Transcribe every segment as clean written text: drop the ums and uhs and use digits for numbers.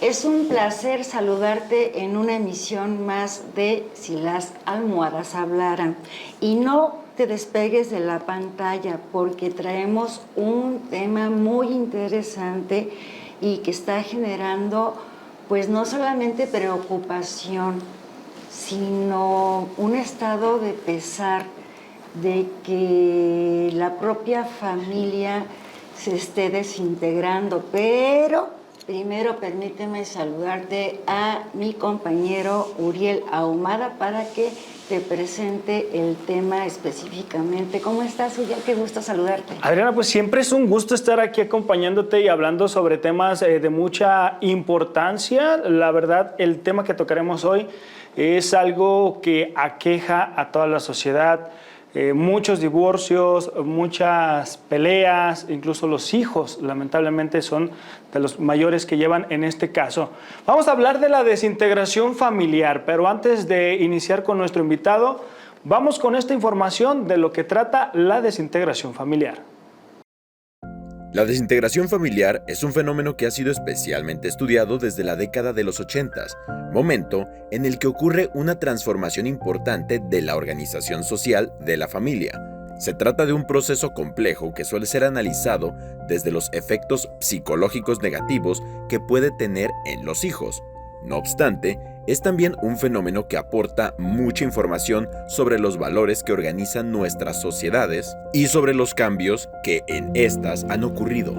Es un placer saludarte en una emisión más de Si las almohadas hablaran. Y no te despegues de la pantalla porque traemos un tema muy interesante y que está generando pues no solamente preocupación, sino un estado de pesar de que la propia familia se esté desintegrando. Pero primero permíteme saludarte a mi compañero Uriel Ahumada para que te presente el tema específicamente. ¿Cómo estás, Uriel? Qué gusto saludarte. Adriana, pues siempre es un gusto estar aquí acompañándote y hablando sobre temas de mucha importancia. La verdad, el tema que tocaremos hoy es algo que aqueja a toda la sociedad. Muchos divorcios, muchas peleas, incluso los hijos lamentablemente son de los mayores que llevan en este caso. Vamos a hablar de la desintegración familiar, pero antes de iniciar con nuestro invitado, vamos con esta información de lo que trata la desintegración familiar. La desintegración familiar es un fenómeno que ha sido especialmente estudiado desde la década de los 80, momento en el que ocurre una transformación importante de la organización social de la familia. Se trata de un proceso complejo que suele ser analizado desde los efectos psicológicos negativos que puede tener en los hijos. No obstante, es también un fenómeno que aporta mucha información sobre los valores que organizan nuestras sociedades y sobre los cambios que en estas han ocurrido.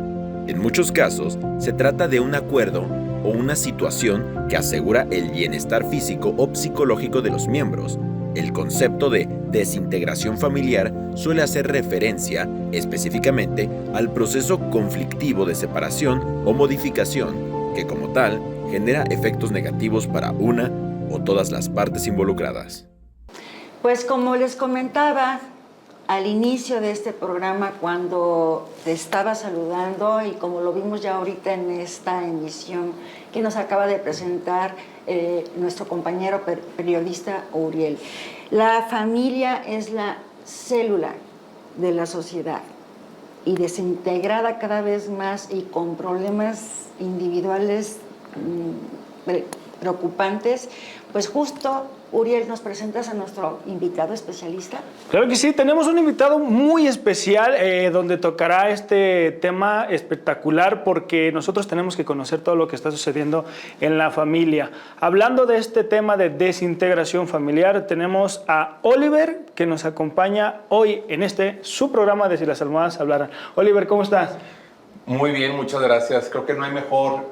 En muchos casos, se trata de un acuerdo o una situación que asegura el bienestar físico o psicológico de los miembros. El concepto de desintegración familiar suele hacer referencia específicamente al proceso conflictivo de separación o modificación, que como tal genera efectos negativos para una o todas las partes involucradas. Pues como les comentaba al inicio de este programa cuando te estaba saludando y como lo vimos ya ahorita en esta emisión que nos acaba de presentar nuestro compañero periodista Uriel, la familia es la célula de la sociedad y desintegrada cada vez más y con problemas individuales preocupantes, pues justo, Uriel, ¿nos presentas a nuestro invitado especialista? Claro que sí, tenemos un invitado muy especial donde tocará este tema espectacular porque nosotros tenemos que conocer todo lo que está sucediendo en la familia. Hablando de este tema de desintegración familiar, tenemos a Oliver que nos acompaña hoy en su programa de Si las almohadas hablaran. Oliver, ¿cómo estás? Muy bien, muchas gracias. Creo que no hay mejor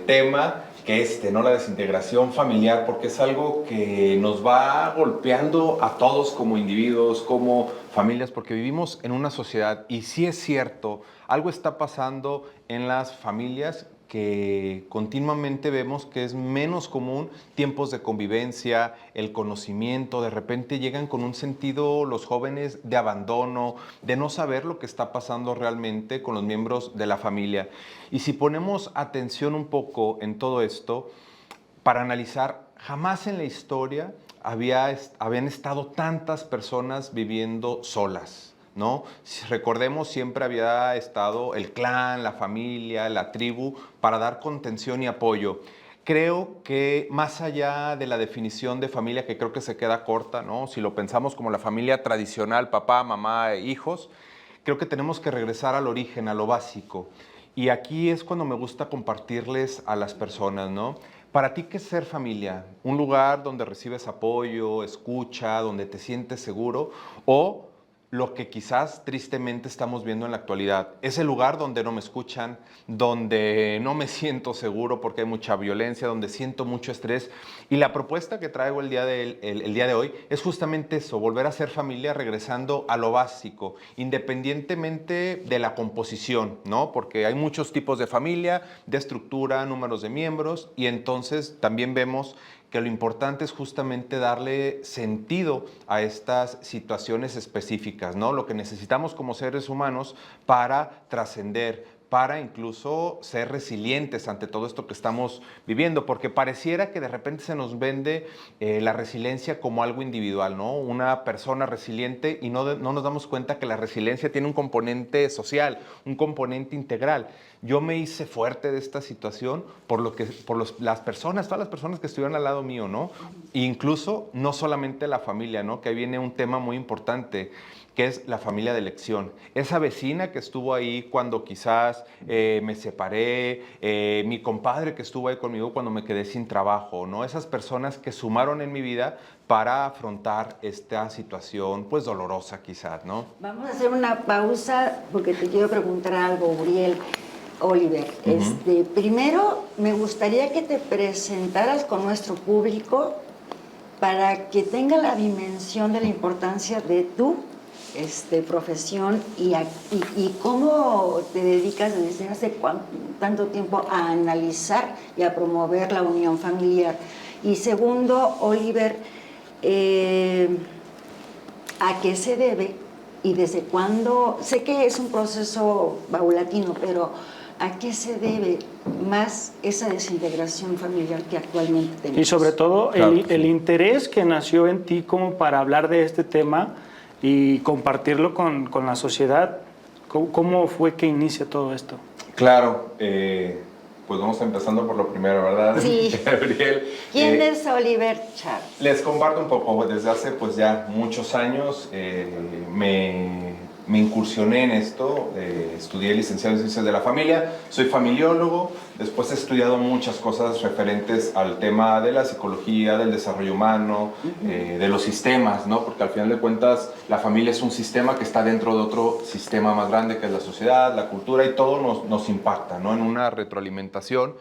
tema que ¿no? La desintegración familiar, porque es algo que nos va golpeando a todos como individuos, como familias, porque vivimos en una sociedad y sí es cierto, algo está pasando en las familias que continuamente vemos que es menos común tiempos de convivencia, el conocimiento, de repente llegan con un sentido los jóvenes de abandono, de no saber lo que está pasando realmente con los miembros de la familia. Y si ponemos atención un poco en todo esto, para analizar, jamás en la historia habían estado tantas personas viviendo solas, ¿no? Recordemos, siempre había estado el clan, la familia, la tribu, para dar contención y apoyo. Creo que más allá de la definición de familia, que creo que se queda corta, ¿no? Si lo pensamos como la familia tradicional, papá, mamá e hijos, creo que tenemos que regresar al origen, a lo básico. Y aquí es cuando me gusta compartirles a las personas, ¿no? Para ti, ¿qué es ser familia? ¿Un lugar donde recibes apoyo, escucha, donde te sientes seguro? ¿O lo que quizás tristemente estamos viendo en la actualidad? Es el lugar donde no me escuchan, donde no me siento seguro porque hay mucha violencia, donde siento mucho estrés. Y la propuesta que traigo el día de hoy es justamente eso, volver a ser familia regresando a lo básico, independientemente de la composición, ¿no? Porque hay muchos tipos de familia, de estructura, números de miembros, y entonces también vemos que lo importante es justamente darle sentido a estas situaciones específicas, ¿no? Lo que necesitamos como seres humanos para trascender, para incluso ser resilientes ante todo esto que estamos viviendo, porque pareciera que de repente se nos vende la resiliencia como algo individual, ¿no? Una persona resiliente, y no nos damos cuenta que la resiliencia tiene un componente social, un componente integral. yo me hice fuerte de esta situación las personas, todas las personas que estuvieron al lado mío, ¿no? E incluso no solamente la familia, ¿no? Que ahí viene un tema muy importante, que es la familia de elección. Esa vecina que estuvo ahí cuando quizás me separé, mi compadre que estuvo ahí conmigo cuando me quedé sin trabajo, ¿no? Esas personas que sumaron en mi vida para afrontar esta situación, pues dolorosa quizás, ¿no? Vamos a hacer una pausa porque te quiero preguntar algo, Uriel. Oliver, primero me gustaría que te presentaras con nuestro público para que tenga la dimensión de la importancia de tu profesión y cómo te dedicas desde hace tanto tiempo a analizar y a promover la unión familiar. Y segundo, Oliver, ¿a qué se debe y desde cuándo? Sé que es un proceso paulatino, pero ¿a qué se debe más esa desintegración familiar que actualmente tenemos? Y sobre todo el interés que nació en ti como para hablar de este tema y compartirlo con la sociedad. ¿Cómo fue que inicia todo esto? Claro, pues vamos empezando por lo primero, ¿verdad? Sí. Gabriel. ¿Quién es Oliver Chávez? Les comparto un poco. Desde hace pues ya muchos años me incursioné en esto, estudié licenciado en Ciencias de la Familia, soy familiólogo, después he estudiado muchas cosas referentes al tema de la psicología, del desarrollo humano, de los sistemas, ¿no? Porque al final de cuentas la familia es un sistema que está dentro de otro sistema más grande que es la sociedad, la cultura y todo nos impacta, ¿no? En una retroalimentación.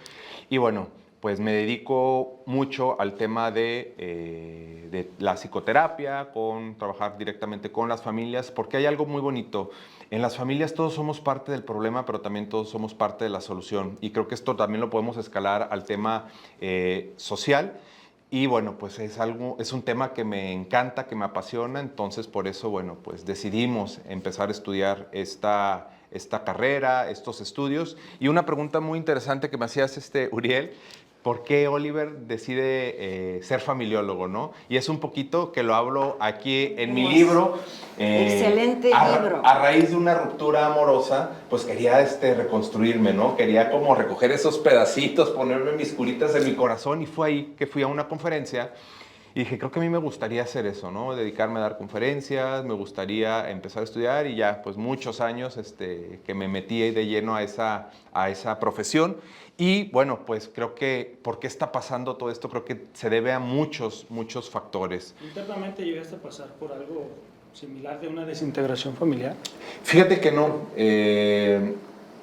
Y bueno, pues me dedico mucho al tema de la psicoterapia, trabajar directamente con las familias, porque hay algo muy bonito. En las familias todos somos parte del problema, pero también todos somos parte de la solución. Y creo que esto también lo podemos escalar al tema social. Y bueno, pues es un tema que me encanta, que me apasiona, entonces por eso, bueno, pues decidimos empezar a estudiar esta carrera, estos estudios. Y una pregunta muy interesante que me hacías, Uriel, ¿por qué Oliver decide ser familiólogo, no? Y es un poquito que lo hablo aquí en mi libro. Excelente libro. A raíz de una ruptura amorosa, pues quería reconstruirme, ¿no? Quería como recoger esos pedacitos, ponerme mis curitas en mi corazón, y fue ahí que fui a una conferencia y dije, creo que a mí me gustaría hacer eso, ¿no? Dedicarme a dar conferencias, me gustaría empezar a estudiar, y ya, pues muchos años que me metí de lleno a esa profesión. Y bueno, pues creo que, ¿por qué está pasando todo esto? Creo que se debe a muchos factores. ¿Internamente llegaste a pasar por algo similar de una desintegración familiar? Fíjate que no.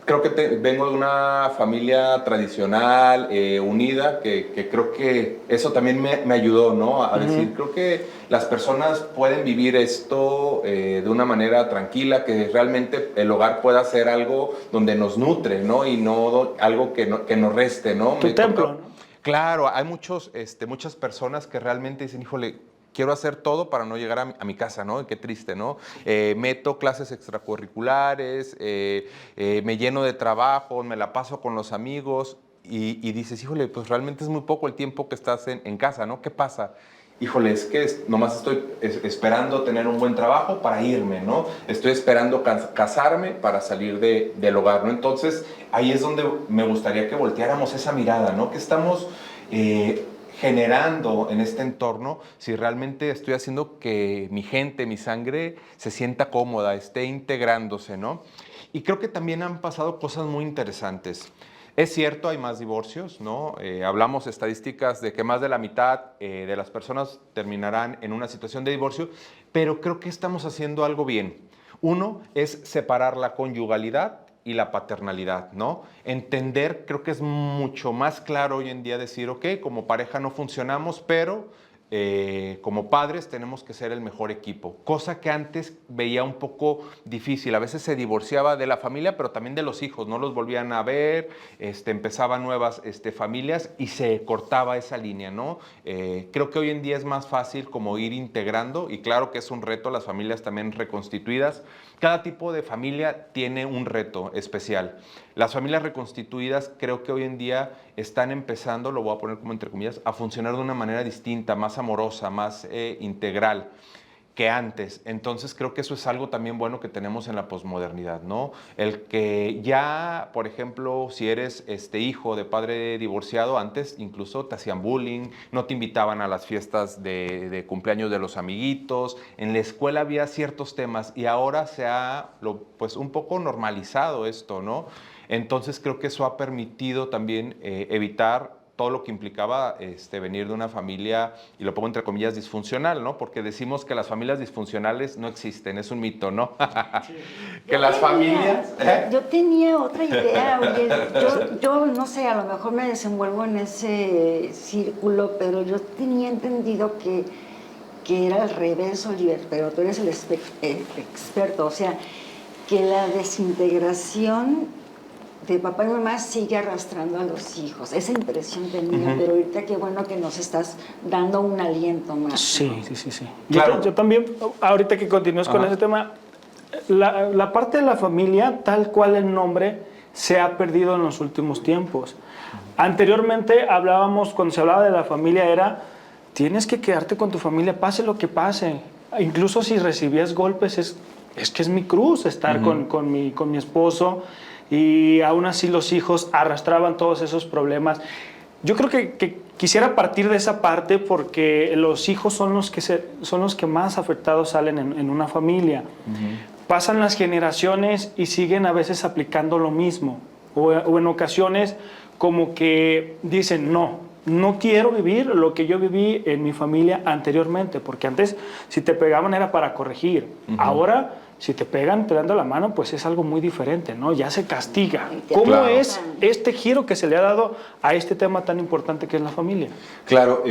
Creo que vengo de una familia tradicional, unida, que creo que eso también me ayudó, ¿no? A decir, creo que las personas pueden vivir esto de una manera tranquila, que realmente el hogar pueda ser algo donde nos nutre, ¿no? Y no algo que nos reste, ¿no? Tu templo, ¿no? Claro, hay muchas personas que realmente dicen, híjole, quiero hacer todo para no llegar a mi casa, ¿no? Qué triste, ¿no? Meto clases extracurriculares, me lleno de trabajo, me la paso con los amigos y dices, híjole, pues realmente es muy poco el tiempo que estás en casa, ¿no? ¿Qué pasa? Híjole, es que nomás estoy esperando tener un buen trabajo para irme, ¿no? Estoy esperando casarme para salir del hogar, ¿no? Entonces, ahí es donde me gustaría que volteáramos esa mirada, ¿no? Que estamos generando en este entorno, si realmente estoy haciendo que mi gente, mi sangre, se sienta cómoda, esté integrándose, ¿no? Y creo que también han pasado cosas muy interesantes. Es cierto, hay más divorcios, ¿no? Hablamos estadísticas de que más de la mitad de las personas terminarán en una situación de divorcio, pero creo que estamos haciendo algo bien. Uno es separar la conyugalidad y la paternalidad, ¿no? Entender, creo que es mucho más claro hoy en día decir, ok, como pareja no funcionamos, pero como padres tenemos que ser el mejor equipo, cosa que antes veía un poco difícil. A veces se divorciaba de la familia, pero también de los hijos, no los volvían a ver, empezaban nuevas familias y se cortaba esa línea, ¿no? Creo que hoy en día es más fácil como ir integrando, y claro que es un reto, las familias también reconstituidas. Cada tipo de familia tiene un reto especial. Las familias reconstituidas creo que hoy en día están empezando, lo voy a poner como entre comillas, a funcionar de una manera distinta, más amorosa, más integral. que antes. Entonces creo que eso es algo también bueno que tenemos en la posmodernidad, ¿no? El que ya, por ejemplo, si eres hijo de padre divorciado, antes incluso te hacían bullying, no te invitaban a las fiestas de cumpleaños de los amiguitos, en la escuela había ciertos temas y ahora se ha pues un poco normalizado esto, ¿no? Entonces creo que eso ha permitido también evitar todo lo que implicaba venir de una familia, y lo pongo entre comillas, disfuncional, ¿no? Porque decimos que las familias disfuncionales no existen, es un mito, ¿no? Sí. Que las familias... Yo tenía otra idea, oye, yo no sé, a lo mejor me desenvuelvo en ese círculo, pero yo tenía entendido que era al revés, Oliver, pero tú eres el experto, o sea, que la desintegración de papá y mamá sigue arrastrando a los hijos. Esa impresión tenía, pero ahorita qué bueno que nos estás dando un aliento más. Sí. Claro. Yo también, ahorita que continúes con ese tema, la parte de la familia, tal cual el nombre, se ha perdido en los últimos tiempos. Anteriormente hablábamos, cuando se hablaba de la familia, era, tienes que quedarte con tu familia, pase lo que pase. Incluso si recibías golpes, es que es mi cruz estar con mi esposo. Y aún así los hijos arrastraban todos esos problemas. Yo creo que quisiera partir de esa parte porque los hijos son los que más afectados salen en una familia. Pasan las generaciones y siguen a veces aplicando lo mismo. O en ocasiones como que dicen, no quiero vivir lo que yo viví en mi familia anteriormente. Porque antes si te pegaban era para corregir. Ahora... si te pegan, te dando la mano, pues es algo muy diferente, ¿no? Ya se castiga. ¿Cómo es este giro que se le ha dado a este tema tan importante que es la familia? Claro,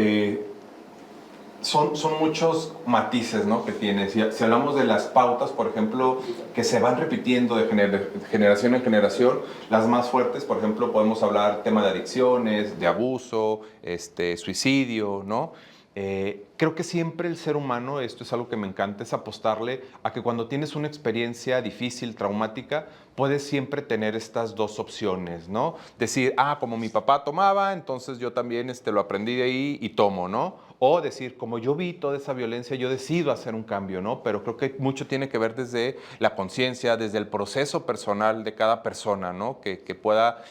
son muchos matices, ¿no?, que tiene. Si hablamos de las pautas, por ejemplo, que se van repitiendo de generación en generación, las más fuertes, por ejemplo, podemos hablar tema de adicciones, de abuso, suicidio, ¿no? Creo que siempre el ser humano, esto es algo que me encanta, es apostarle a que cuando tienes una experiencia difícil, traumática, puedes siempre tener estas dos opciones, ¿no? Decir, como mi papá tomaba, entonces yo también lo aprendí de ahí y tomo, ¿no? O decir, como yo vi toda esa violencia, yo decido hacer un cambio, ¿no? Pero creo que mucho tiene que ver desde la conciencia, desde el proceso personal de cada persona, ¿no? Que pueda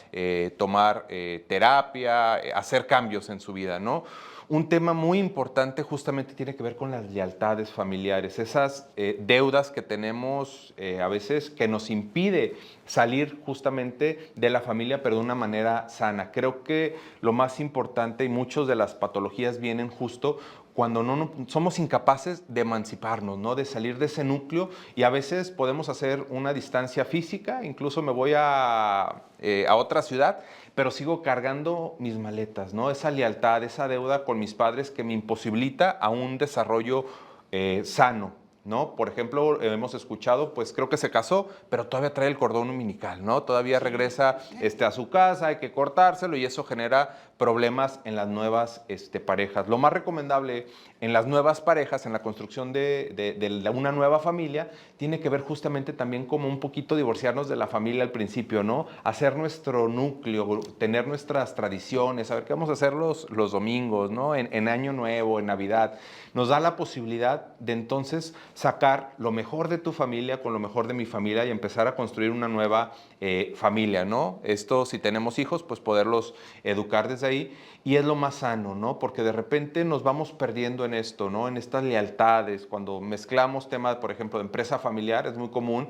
tomar terapia, hacer cambios en su vida, ¿no? Un tema muy importante justamente tiene que ver con las lealtades familiares, esas deudas que tenemos a veces que nos impide salir justamente de la familia, pero de una manera sana. Creo que lo más importante, y muchas de las patologías vienen justo cuando no somos incapaces de emanciparnos, ¿no? De salir de ese núcleo, y a veces podemos hacer una distancia física, incluso me voy a otra ciudad, pero sigo cargando mis maletas, ¿no? Esa lealtad, esa deuda con mis padres que me imposibilita a un desarrollo sano, ¿no? Por ejemplo, hemos escuchado, pues creo que se casó, pero todavía trae el cordón umbilical, ¿no? Todavía regresa a su casa, hay que cortárselo, y eso genera problemas en las nuevas parejas. Lo más recomendable en las nuevas parejas, en la construcción de una nueva familia, tiene que ver justamente también como un poquito divorciarnos de la familia al principio, ¿no? Hacer nuestro núcleo, tener nuestras tradiciones, saber qué vamos a hacer los domingos, ¿no? En Año Nuevo, en Navidad. Nos da la posibilidad de entonces sacar lo mejor de tu familia con lo mejor de mi familia y empezar a construir una nueva familia, ¿no? Esto, si tenemos hijos, pues poderlos educar desde ahí, y es lo más sano, ¿no? Porque de repente nos vamos perdiendo en esto, ¿no? En estas lealtades, cuando mezclamos temas, por ejemplo, de empresa familiar, es muy común,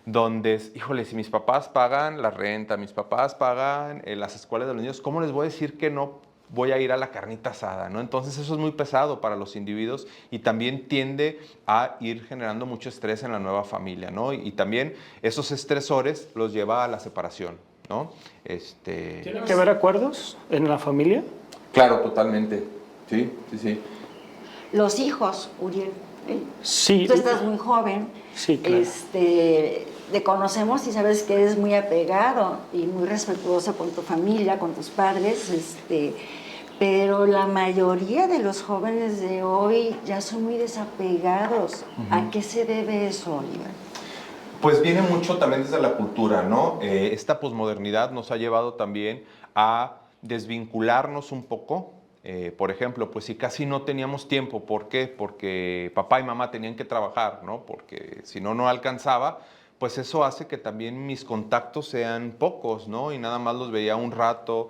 donde, híjole, si mis papás pagan la renta, mis papás pagan las escuelas de los niños, ¿cómo les voy a decir que no voy a ir a la carnita asada, ¿no? Entonces eso es muy pesado para los individuos y también tiende a ir generando mucho estrés en la nueva familia, ¿no? Y también esos estresores los lleva a la separación, ¿no? ¿Tiene que haber acuerdos en la familia? Claro, totalmente. Sí. Los hijos, Uriel. Sí. Tú estás muy joven. Sí, claro. Te conocemos y sabes que eres muy apegado y muy respetuoso con tu familia, con tus padres, pero la mayoría de los jóvenes de hoy ya son muy desapegados. ¿A qué se debe eso, Oliver? Pues viene mucho también desde la cultura, ¿no? Esta posmodernidad nos ha llevado también a desvincularnos un poco Por ejemplo, pues si casi no teníamos tiempo, ¿por qué? Porque papá y mamá tenían que trabajar, ¿no? Porque si no, no alcanzaba, pues eso hace que también mis contactos sean pocos, ¿no? Y nada más los veía un rato,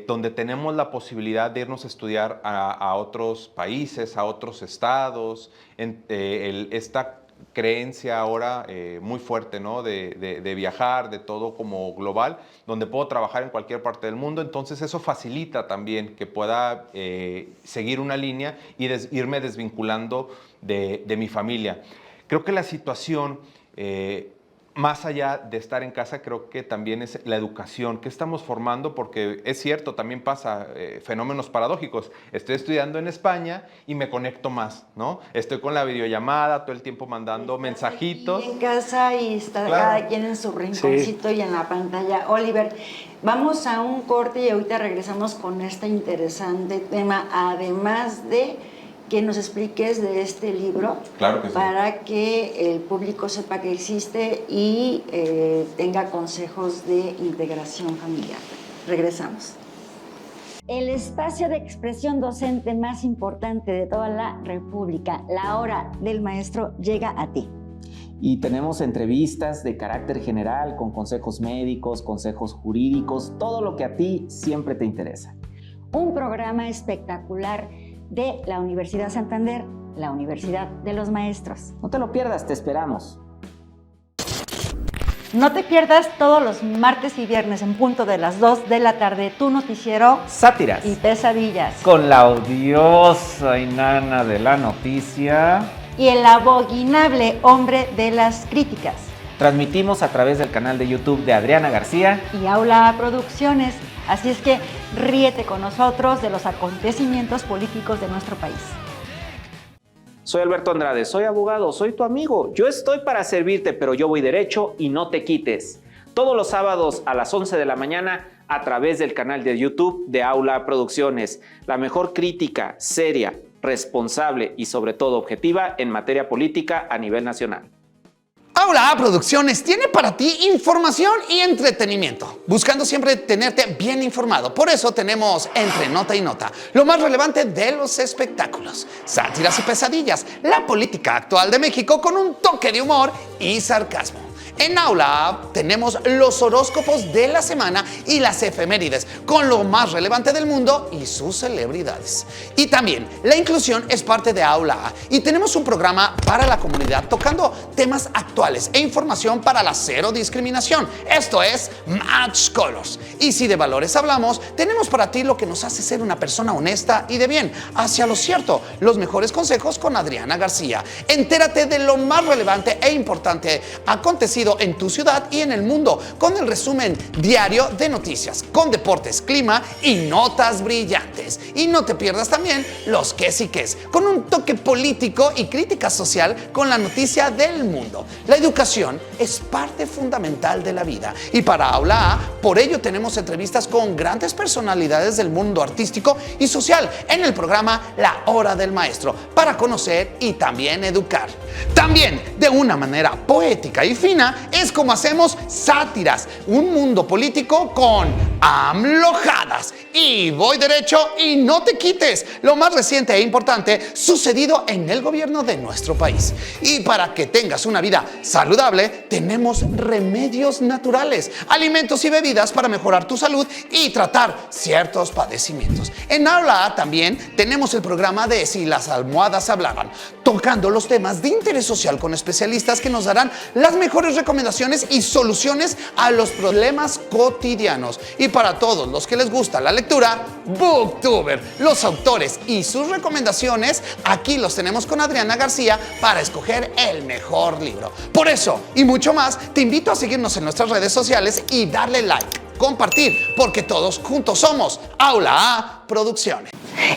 donde tenemos la posibilidad de irnos a estudiar a otros países, a otros estados, esta creencia ahora muy fuerte, ¿no? De viajar, de todo como global, donde puedo trabajar en cualquier parte del mundo. Entonces eso facilita también que pueda seguir una línea y irme desvinculando de mi familia. Creo que la situación, más allá de estar en casa, creo que también es la educación que estamos formando, porque es cierto, también pasa fenómenos paradójicos. Estoy estudiando en España y me conecto más, ¿no? Estoy con la videollamada, todo el tiempo mandando mensajitos. En casa y está cada quien en su rinconcito y en la pantalla. Oliver, vamos a un corte y ahorita regresamos con este interesante tema, además de que nos expliques de este libro, Claro que sí. para que el público sepa que existe y tenga consejos de integración familiar. Regresamos. El espacio de expresión docente más importante de toda la República, La Hora del Maestro, llega a ti. Y tenemos entrevistas de carácter general con consejos médicos, consejos jurídicos, todo lo que a ti siempre te interesa. Un programa espectacular de la Universidad Santander, la Universidad de los Maestros. No te lo pierdas, te esperamos. No te pierdas todos los martes y viernes en punto de las 2 de la tarde tu noticiero Sátiras. y pesadillas. Con la odiosa y nana de la noticia. Y el abominable hombre de las críticas. Transmitimos a través del canal de YouTube de Adriana García Y Aula Producciones. Así es que ríete con nosotros de los acontecimientos políticos de nuestro país. Soy Alberto Andrade, soy abogado, soy tu amigo. Yo estoy para servirte, pero yo voy derecho y no te quites. Todos los sábados a las 11 de la mañana a través del canal de YouTube de Aula Producciones. La mejor crítica seria, responsable y sobre todo objetiva en materia política a nivel nacional. Aula Producciones tiene para ti información y entretenimiento, buscando siempre tenerte bien informado. Por eso tenemos Entre Nota y Nota, lo más relevante de los espectáculos, sátiras y pesadillas, la política actual de México con un toque de humor y sarcasmo. En Aula tenemos los horóscopos de la semana y las efemérides, con lo más relevante del mundo y sus celebridades. Y también la inclusión es parte de Aula y tenemos un programa para la comunidad tocando temas actuales e información para la cero discriminación. Esto es Match Colors. Y si de valores hablamos, tenemos para ti lo que nos hace ser una persona honesta y de bien, hacia lo cierto, los mejores consejos con Adriana García. Entérate de lo más relevante e importante acontecido en tu ciudad y en el mundo, con el resumen diario de noticias, con deportes, clima y notas brillantes. Y no te pierdas también los qués y qués, con un toque político y crítica social con la noticia del mundo. La educación es parte fundamental de la vida y para Aula A, por ello tenemos entrevistas con grandes personalidades del mundo artístico y social en el programa La Hora del Maestro, para conocer y también educar. También, de una manera poética y fina, es como hacemos sátiras, un mundo político con AMLOjadas. Y voy derecho y no te quites, lo más reciente e importante sucedido en el gobierno de nuestro país. Y para que tengas una vida saludable, tenemos remedios naturales, alimentos y bebidas para mejorar tu salud y tratar ciertos padecimientos. En Aula A también tenemos el programa de Si las almohadas hablaran, tocando los temas de interés social con especialistas que nos darán las mejores recomendaciones y soluciones a los problemas cotidianos. Y para todos los que les gusta la lectura, Booktuber, los autores y sus recomendaciones, aquí los tenemos con Adriana García para escoger el mejor libro. Por eso y mucho más, te invito a seguirnos en nuestras redes sociales y darle like, compartir, porque todos juntos somos Aula A Producciones.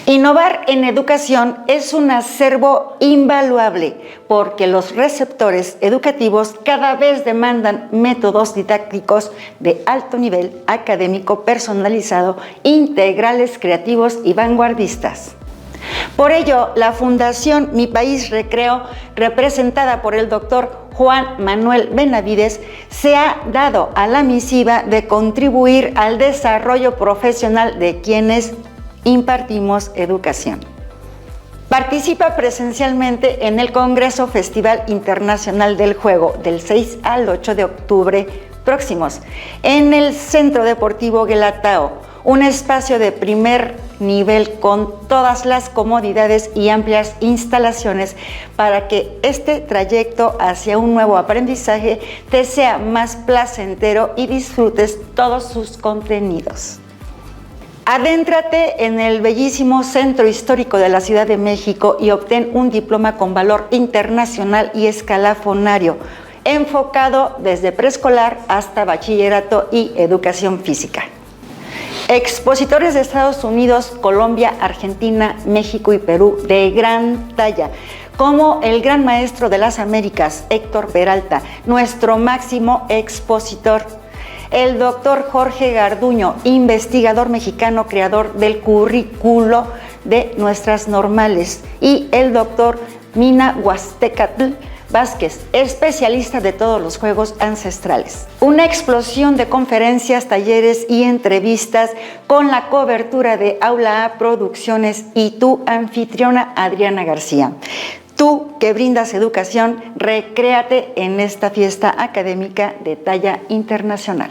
Innovar en educación es un acervo invaluable porque los receptores educativos cada vez demandan métodos didácticos de alto nivel académico, personalizado, integrales, creativos y vanguardistas. Por ello, la Fundación Mi País Recreo, representada por el doctor Juan Manuel Benavides, se ha dado a la misiva de contribuir al desarrollo profesional de quienes impartimos educación. Participa presencialmente en el Congreso Festival Internacional del Juego del 6 al 8 de octubre próximos en el Centro Deportivo Guelatao, un espacio de primer nivel con todas las comodidades y amplias instalaciones para que este trayecto hacia un nuevo aprendizaje te sea más placentero y disfrutes todos sus contenidos. Adéntrate en el bellísimo Centro Histórico de la Ciudad de México y obtén un diploma con valor internacional y escalafonario, enfocado desde preescolar hasta bachillerato y educación física. Expositores de Estados Unidos, Colombia, Argentina, México y Perú de gran talla, como el Gran Maestro de las Américas, Héctor Peralta, nuestro máximo expositor. El doctor Jorge Garduño, investigador mexicano, creador del currículo de nuestras normales. Y el doctor Mina Huastecatl Vázquez, especialista de todos los juegos ancestrales. Una explosión de conferencias, talleres y entrevistas con la cobertura de Aula A Producciones y tu anfitriona Adriana García. Tú que brindas educación, recréate en esta fiesta académica de talla internacional.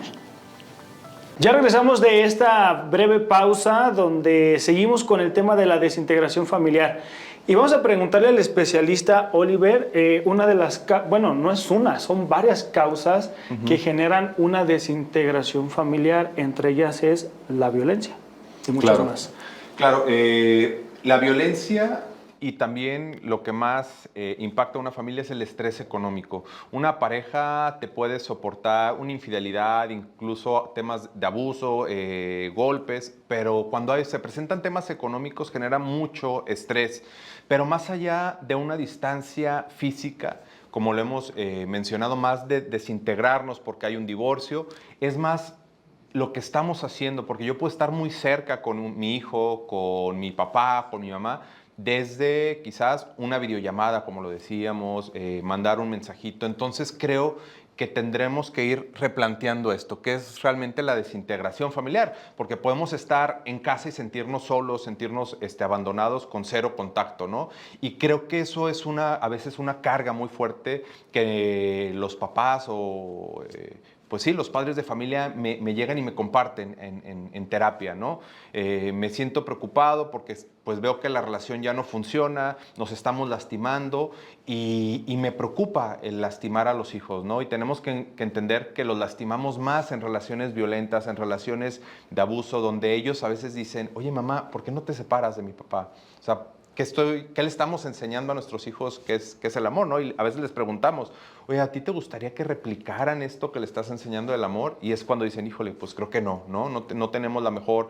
Ya regresamos de esta breve pausa donde seguimos con el tema de la desintegración familiar. Y vamos a preguntarle al especialista Oliver, una de las, bueno, no es una, son varias causas que generan una desintegración familiar, entre ellas es la violencia y muchas más. Claro, la violencia y también lo que más impacta a una familia es el estrés económico. Una pareja te puede soportar una infidelidad, incluso temas de abuso, golpes, pero cuando se presentan temas económicos genera mucho estrés. Pero más allá de una distancia física, como lo hemos mencionado, más de desintegrarnos porque hay un divorcio, es más lo que estamos haciendo, porque yo puedo estar muy cerca con mi hijo, con mi papá, con mi mamá, desde quizás una videollamada, como lo decíamos, mandar un mensajito. Entonces creo que tendremos que ir replanteando esto, que es realmente la desintegración familiar, porque podemos estar en casa y sentirnos solos, sentirnos abandonados con cero contacto, ¿no? Y creo que eso es a veces una carga muy fuerte que los papás o pues sí, los padres de familia me llegan y me comparten en terapia, ¿no? Me siento preocupado porque pues veo que la relación ya no funciona, nos estamos lastimando y me preocupa el lastimar a los hijos, ¿no? Y tenemos que entender que los lastimamos más en relaciones violentas, en relaciones de abuso, donde ellos a veces dicen, oye mamá, ¿por qué no te separas de mi papá? O sea, ¿qué le estamos enseñando a nuestros hijos que es el amor, ¿no? Y a veces les preguntamos, oye, ¿a ti te gustaría que replicaran esto que le estás enseñando del amor? Y es cuando dicen, híjole, pues creo que no tenemos la mejor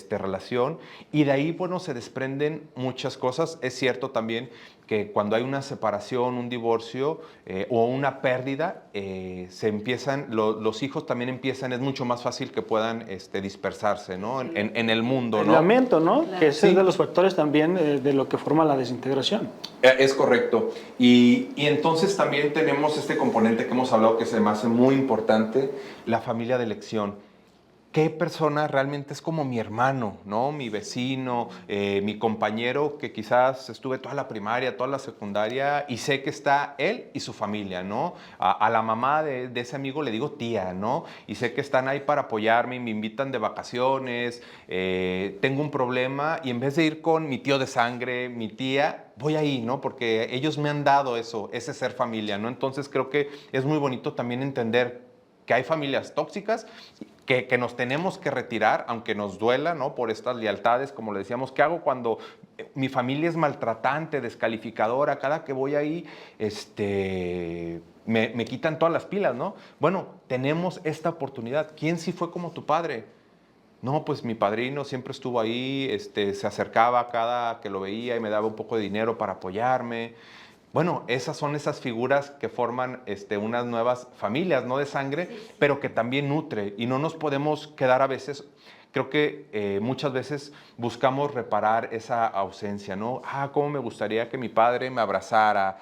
relación. Y de ahí, bueno, se desprenden muchas cosas. Es cierto también que cuando hay una separación, un divorcio o una pérdida, los hijos también empiezan, es mucho más fácil que puedan dispersarse, ¿no? En el mundo, ¿no? El lamento, ¿no? Claro. Que ese es de los factores también de lo que forma la desintegración. Es correcto. Y entonces también tenemos este componente que hemos hablado que se me hace muy importante, la familia de elección. ¿Qué persona realmente es como mi hermano, ¿no? Mi vecino, mi compañero que quizás estuve toda la primaria, toda la secundaria y sé que está él y su familia, ¿no? A la mamá de ese amigo le digo tía, ¿no? Y sé que están ahí para apoyarme, me invitan de vacaciones, tengo un problema y en vez de ir con mi tío de sangre, mi tía, voy ahí, ¿no? Porque ellos me han dado eso, ese ser familia, ¿no? Entonces creo que es muy bonito también entender que hay familias tóxicas que nos tenemos que retirar, aunque nos duela, ¿no? Por estas lealtades, como le decíamos, ¿qué hago cuando mi familia es maltratante, descalificadora? Cada que voy ahí, me quitan todas las pilas, ¿no? Bueno, tenemos esta oportunidad. ¿Quién sí fue como tu padre? No, pues mi padrino siempre estuvo ahí, se acercaba cada que lo veía y me daba un poco de dinero para apoyarme. Bueno, esas son esas figuras que forman unas nuevas familias, no de sangre, pero que también nutre. Y no nos podemos quedar a veces, creo que muchas veces buscamos reparar esa ausencia, ¿no? Cómo me gustaría que mi padre me abrazara,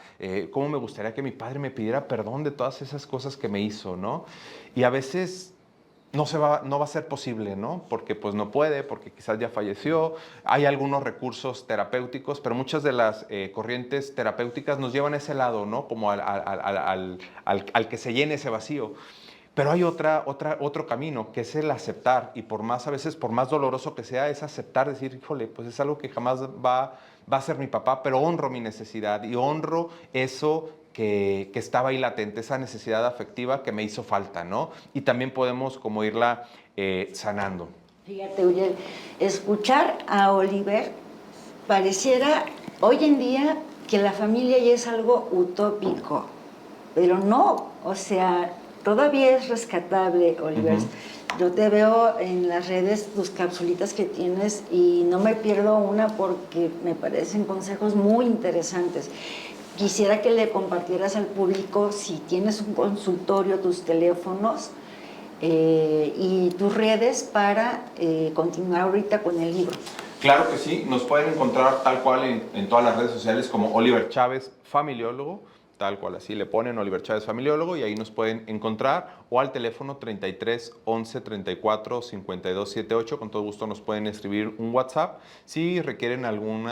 cómo me gustaría que mi padre me pidiera perdón de todas esas cosas que me hizo, ¿no? Y a veces no va a ser posible, ¿no? Porque pues no puede, porque quizás ya falleció. Hay algunos recursos terapéuticos, pero muchas de las corrientes terapéuticas nos llevan a ese lado, ¿no? Como al que se llene ese vacío. Pero hay otro camino, que es el aceptar, y a veces, por más doloroso que sea, es aceptar, decir, híjole, pues es algo que jamás va a ser mi papá, pero honro mi necesidad y honro eso que estaba ahí latente, esa necesidad afectiva que me hizo falta, ¿no? Y también podemos como irla sanando. Fíjate, Uriel, escuchar a Oliver pareciera hoy en día que la familia ya es algo utópico, pero no, o sea, todavía es rescatable, Oliver. Yo te veo en las redes, tus capsulitas que tienes, y no me pierdo una porque me parecen consejos muy interesantes. Quisiera que le compartieras al público, si tienes un consultorio, tus teléfonos y tus redes para continuar ahorita con el libro. Claro que sí, nos pueden encontrar tal cual en todas las redes sociales como Oliver Chávez Familiólogo, tal cual así le ponen Oliver Chávez Familiólogo, y ahí nos pueden encontrar, o al teléfono 33 11 34 52 78. Con todo gusto nos pueden escribir un WhatsApp si requieren algún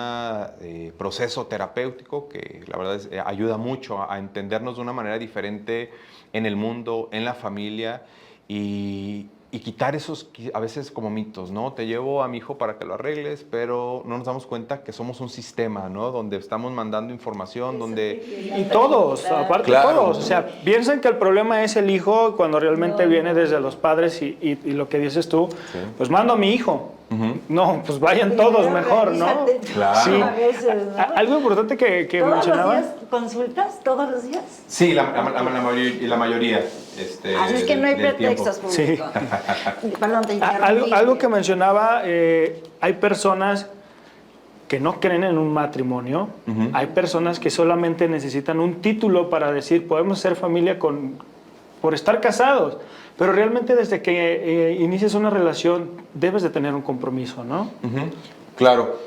proceso terapéutico, que la verdad ayuda mucho a entendernos de una manera diferente en el mundo, en la familia, y quitar esos, a veces como mitos, ¿no? Te llevo a mi hijo para que lo arregles, pero no nos damos cuenta que somos un sistema, ¿no? Donde estamos mandando información, donde... Y todos, aparte todos. O sea, piensan que el problema es el hijo cuando realmente viene desde los padres y lo que dices tú, pues mando a mi hijo. No, pues vayan todos mejor, ¿no? Claro. Sí. A veces, ¿no? Algo importante que mencionabas. ¿Todos los días consultas? ¿Todos los días? Sí, la mayoría. Así es que no hay pretextos, público. Perdón, te interrumpí. Algo que mencionaba, hay personas que no creen en un matrimonio, hay personas que solamente necesitan un título para decir podemos ser familia por estar casados, pero realmente desde que inicias una relación debes de tener un compromiso, ¿no? Claro.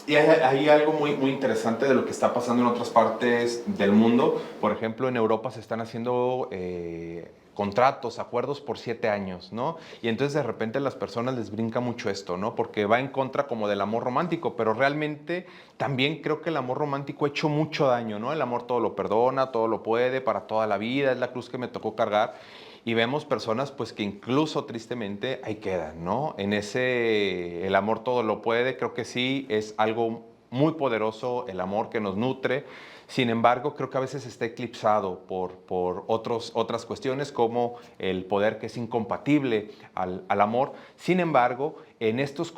Y hay algo muy interesante de lo que está pasando en otras partes del mundo. Por ejemplo, en Europa se están haciendo contratos, acuerdos por 7 años, ¿no? Y entonces de repente a las personas les brinca mucho esto, ¿no? Porque va en contra como del amor romántico, pero realmente también creo que el amor romántico ha hecho mucho daño, ¿no? El amor todo lo perdona, todo lo puede, para toda la vida, es la cruz que me tocó cargar. Y vemos personas pues que incluso tristemente ahí quedan, ¿no? En el amor todo lo puede, creo que sí es algo muy poderoso, el amor que nos nutre. Sin embargo, creo que a veces está eclipsado por otras cuestiones, como el poder, que es incompatible al amor. Sin embargo, en estos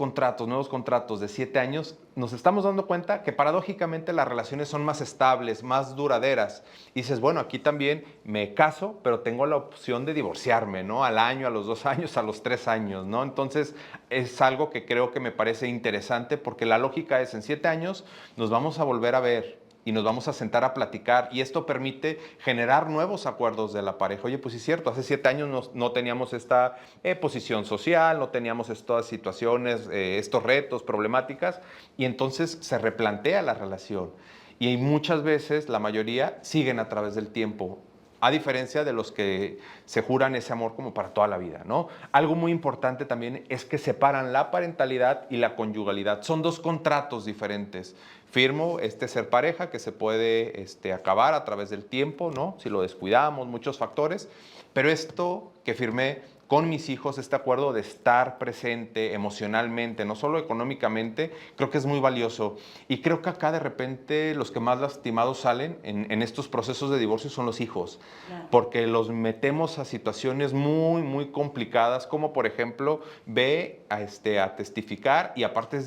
nuevos contratos de 7 años, nos estamos dando cuenta que paradójicamente las relaciones son más estables, más duraderas. Y dices, bueno, aquí también me caso, pero tengo la opción de divorciarme, ¿no? Al año, a los 2 años, a los 3 años, ¿no? Entonces, es algo que creo que me parece interesante, porque la lógica es, en 7 años nos vamos a volver a ver y nos vamos a sentar a platicar, y esto permite generar nuevos acuerdos de la pareja. Oye, pues sí es cierto, hace 7 años no teníamos esta posición social, no teníamos estas situaciones, estos retos, problemáticas, y entonces se replantea la relación. Y muchas veces, la mayoría, siguen a través del tiempo, a diferencia de los que se juran ese amor como para toda la vida, ¿no? Algo muy importante también es que separan la parentalidad y la conyugalidad. Son 2 contratos diferentes. Firmo ser pareja, que se puede acabar a través del tiempo, ¿no? Si lo descuidamos, muchos factores. Pero esto que firmé con mis hijos, este acuerdo de estar presente emocionalmente, no solo económicamente, creo que es muy valioso. Y creo que acá de repente los que más lastimados salen en estos procesos de divorcio son los hijos, porque los metemos a situaciones muy complicadas, como por ejemplo, ve a testificar, y aparte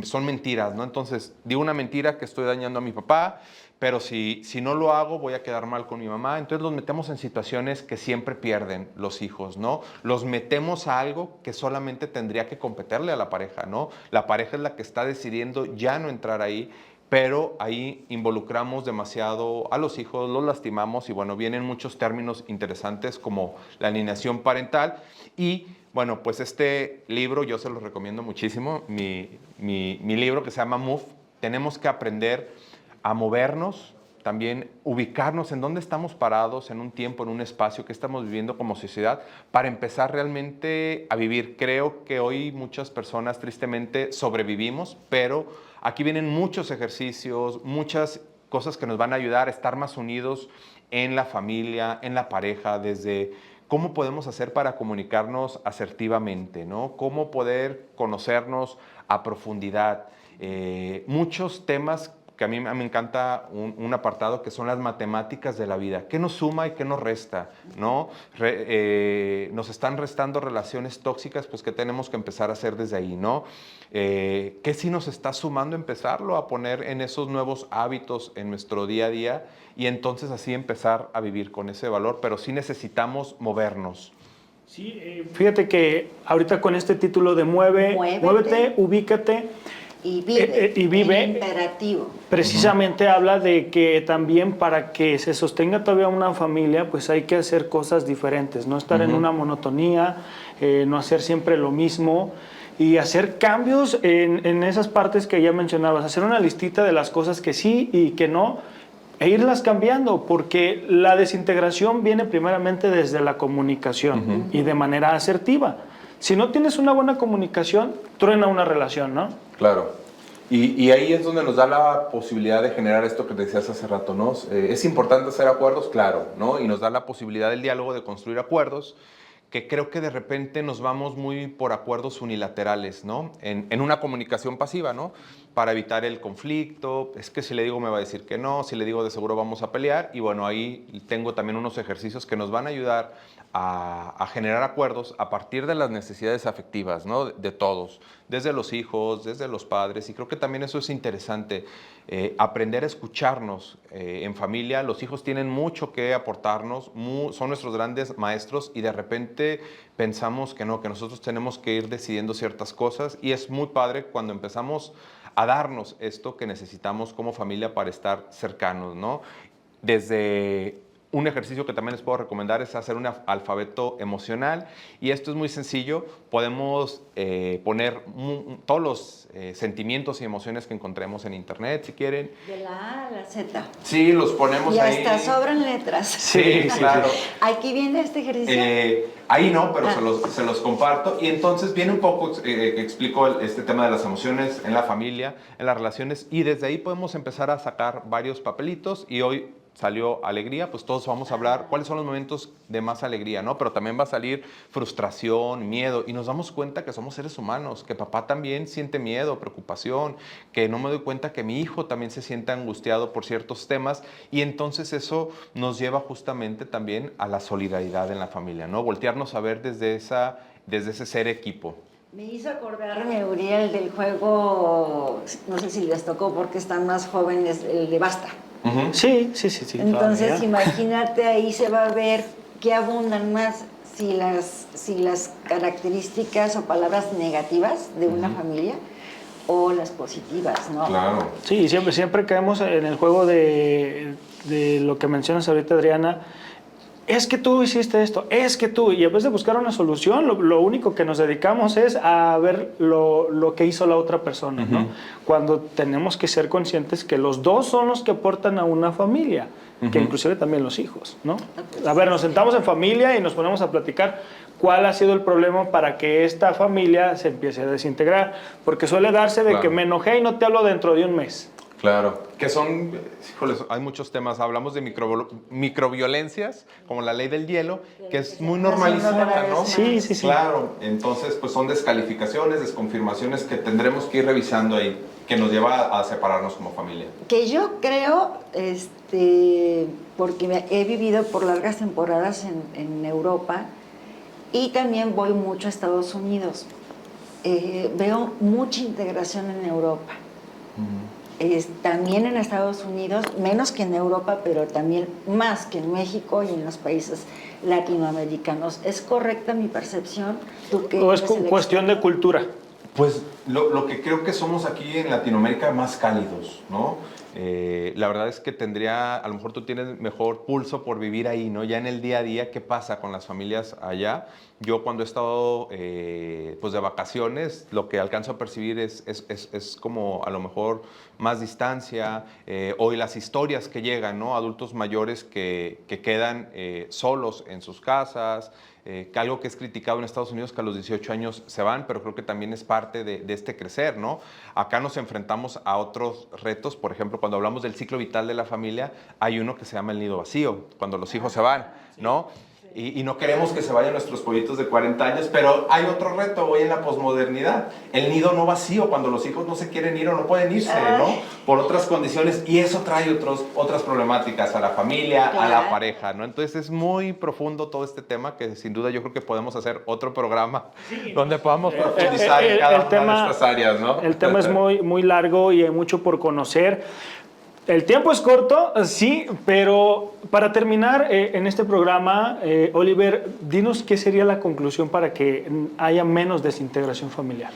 son mentiras, ¿no? Entonces, digo una mentira que estoy dañando a mi papá, pero si no lo hago voy a quedar mal con mi mamá. Entonces los metemos en situaciones que siempre pierden los hijos, ¿no? Los metemos a algo que solamente tendría que competirle a la pareja, ¿no? La pareja es la que está decidiendo ya no entrar ahí, pero ahí involucramos demasiado a los hijos, los lastimamos, y bueno, vienen muchos términos interesantes como la alienación parental. Y bueno, pues este libro yo se lo recomiendo muchísimo, mi libro, que se llama Move. Tenemos que aprender a movernos también ubicarnos en dónde estamos parados en un tiempo, en un espacio que estamos viviendo como sociedad para empezar realmente a vivir. Creo que hoy muchas personas tristemente sobrevivimos, pero aquí vienen muchos ejercicios, muchas cosas que nos van a ayudar a estar más unidos en la familia, en la pareja, desde cómo podemos hacer para comunicarnos asertivamente, ¿no? Cómo poder conocernos a profundidad. Muchos temas que a mí me encanta un apartado que son las matemáticas de la vida. ¿Qué nos suma y qué nos resta? ¿No? Nos están restando relaciones tóxicas, pues ¿qué tenemos que empezar a hacer desde ahí? ¿No? ¿Qué sí nos está sumando empezarlo a poner en esos nuevos hábitos en nuestro día a día? Y entonces así empezar a vivir con ese valor, pero sí necesitamos movernos. Sí, fíjate que ahorita con este título de muévete, ubícate, Y y vive. El imperativo. Precisamente habla de que también para que se sostenga todavía una familia, pues hay que hacer cosas diferentes, no estar en una monotonía, no hacer siempre lo mismo y hacer cambios en esas partes que ya mencionabas, hacer una listita de las cosas que sí y que no e irlas cambiando, porque la desintegración viene primeramente desde la comunicación y de manera asertiva. Si no tienes una buena comunicación, truena una relación, ¿no? Claro. Y ahí es donde nos da la posibilidad de generar esto que decías hace rato, ¿no? Es importante hacer acuerdos, claro, ¿no? Y nos da la posibilidad del diálogo de construir acuerdos, que creo que de repente nos vamos muy por acuerdos unilaterales, ¿no? En una comunicación pasiva, ¿no? Para evitar el conflicto, es que si le digo me va a decir que no, si le digo de seguro vamos a pelear, y bueno, ahí tengo también unos ejercicios que nos van a ayudar a generar acuerdos a partir de las necesidades afectivas, ¿no? De todos, desde los hijos, desde los padres, y creo que también eso es interesante, aprender a escucharnos en familia. Los hijos tienen mucho que aportarnos, son nuestros grandes maestros, y de repente pensamos que no, que nosotros tenemos que ir decidiendo ciertas cosas, y es muy padre cuando empezamos a darnos esto que necesitamos como familia para estar cercanos, ¿no? Desde un ejercicio que también les puedo recomendar es hacer un alfabeto emocional, y esto es muy sencillo. Podemos poner todos los sentimientos y emociones que encontremos en internet, si quieren. De la A a la Z. Sí, los ponemos ahí. Y hasta sobran letras. Sí, claro. Aquí viene este ejercicio. Ahí no, pero se los comparto. Y entonces viene un poco, explico este tema de las emociones en la familia, en las relaciones, y desde ahí podemos empezar a sacar varios papelitos. Y hoy salió alegría, pues todos vamos a hablar cuáles son los momentos de más alegría, ¿no? Pero también va a salir frustración, miedo, y nos damos cuenta que somos seres humanos, que papá también siente miedo, preocupación, que no me doy cuenta que mi hijo también se siente angustiado por ciertos temas, y entonces eso nos lleva justamente también a la solidaridad en la familia, ¿no? Voltearnos a ver desde ese ser equipo. Me hizo acordarme, Uriel, del juego, no sé si les tocó porque están más jóvenes, el de Basta. Sí. Entonces, todavía. imagínate, ahí se va a ver qué abundan más, si las características o palabras negativas de una familia o las positivas, ¿no? Claro. Sí, siempre caemos en el juego de lo que mencionas ahorita, Adriana. Es que tú hiciste esto, es que tú, y en vez de buscar una solución, lo único que nos dedicamos es a ver lo que hizo la otra persona, ¿no? Cuando tenemos que ser conscientes que los dos son los que aportan a una familia, que inclusive también los hijos, ¿no? A ver, nos sentamos en familia y nos ponemos a platicar cuál ha sido el problema para que esta familia se empiece a desintegrar, porque suele darse de que me enojé y no te hablo dentro de un mes. Claro, que son, híjoles, hay muchos temas. Hablamos de microviolencias, como la ley del hielo, que es muy normalizada, ¿no? Sí. Claro, entonces pues son descalificaciones, desconfirmaciones que tendremos que ir revisando ahí, que nos lleva a separarnos como familia. Que yo creo, porque he vivido por largas temporadas en Europa y también voy mucho a Estados Unidos. Veo mucha integración en Europa. También en Estados Unidos, menos que en Europa, pero también más que en México y en los países latinoamericanos. ¿Es correcta mi percepción? ¿Tú qué ¿O es eres el cuestión de experto? cultura? Pues lo que creo que somos aquí en Latinoamérica más cálidos, ¿no? La verdad es que a lo mejor tú tienes mejor pulso por vivir ahí, ¿no? Ya en el día a día, ¿qué pasa con las familias allá? Yo cuando he estado pues de vacaciones, lo que alcanzo a percibir es como a lo mejor más distancia, hoy las historias que llegan, ¿no? Adultos mayores que quedan solos en sus casas, que algo que es criticado en Estados Unidos, que a los 18 años se van, pero creo que también es parte de este crecer, ¿no? Acá nos enfrentamos a otros retos, por ejemplo, cuando hablamos del ciclo vital de la familia, hay uno que se llama el nido vacío, cuando los hijos se van, ¿no? Y no queremos que se vayan nuestros pollitos de 40 años, pero hay otro reto hoy en la posmodernidad, el nido no vacío, cuando los hijos no se quieren ir o no pueden irse, ¿no? Por otras condiciones, y eso trae otras problemáticas a la familia, a la pareja, ¿no? Entonces es muy profundo todo este tema que sin duda yo creo que podemos hacer otro programa donde podamos profundizar en cada una de estas áreas, ¿no? El tema es muy largo y hay mucho por conocer. El tiempo es corto, sí, pero para terminar en este programa, Oliver, dinos qué sería la conclusión para que haya menos desintegración familiar.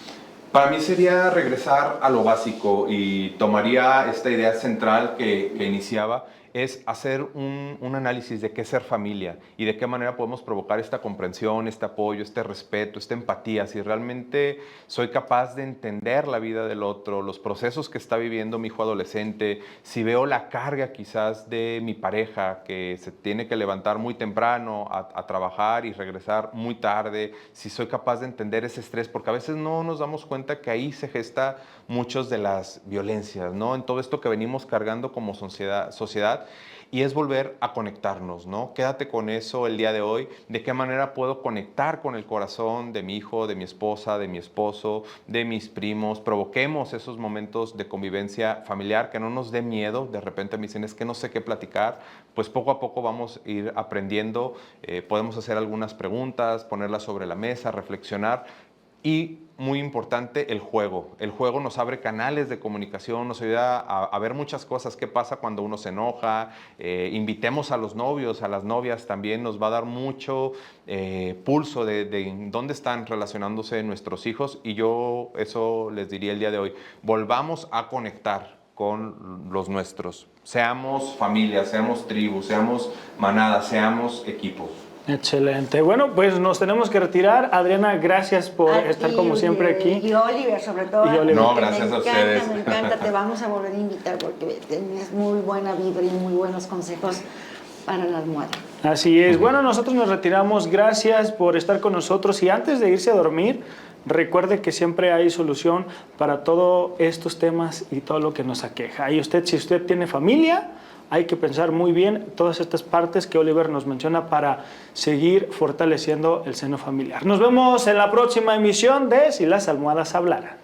Para mí sería regresar a lo básico y tomaría esta idea central que iniciaba, es hacer un análisis de qué es ser familia y de qué manera podemos provocar esta comprensión, este apoyo, este respeto, esta empatía. Si realmente soy capaz de entender la vida del otro, los procesos que está viviendo mi hijo adolescente, si veo la carga quizás de mi pareja que se tiene que levantar muy temprano a trabajar y regresar muy tarde, si soy capaz de entender ese estrés, porque a veces no nos damos cuenta que ahí se gesta muchas de las violencias, ¿no? En todo esto que venimos cargando como sociedad, y es volver a conectarnos, ¿no? Quédate con eso el día de hoy, de qué manera puedo conectar con el corazón de mi hijo, de mi esposa, de mi esposo, de mis primos, provoquemos esos momentos de convivencia familiar, que no nos dé miedo, de repente me dicen es que no sé qué platicar, pues poco a poco vamos a ir aprendiendo, podemos hacer algunas preguntas, ponerlas sobre la mesa, reflexionar. Y muy importante, el juego. El juego nos abre canales de comunicación, nos ayuda a ver muchas cosas. ¿Qué pasa cuando uno se enoja? Invitemos a los novios, a las novias también. Nos va a dar mucho pulso de dónde están relacionándose nuestros hijos. Y yo eso les diría el día de hoy. Volvamos a conectar con los nuestros. Seamos familia, seamos tribu, seamos manada, seamos equipo. Excelente. Bueno, pues nos tenemos que retirar. Adriana, gracias por estar como siempre aquí. Y Oliver, sobre todo. Y Oliver. No, gracias a ustedes. Me encanta, te vamos a volver a invitar porque tienes muy buena vibra y muy buenos consejos para la almohada. Así es. Bueno, nosotros nos retiramos. Gracias por estar con nosotros. Y antes de irse a dormir, recuerde que siempre hay solución para todos estos temas y todo lo que nos aqueja. Y usted, si usted tiene familia, hay que pensar muy bien todas estas partes que Oliver nos menciona para seguir fortaleciendo el seno familiar. Nos vemos en la próxima emisión de Si las almohadas hablaran.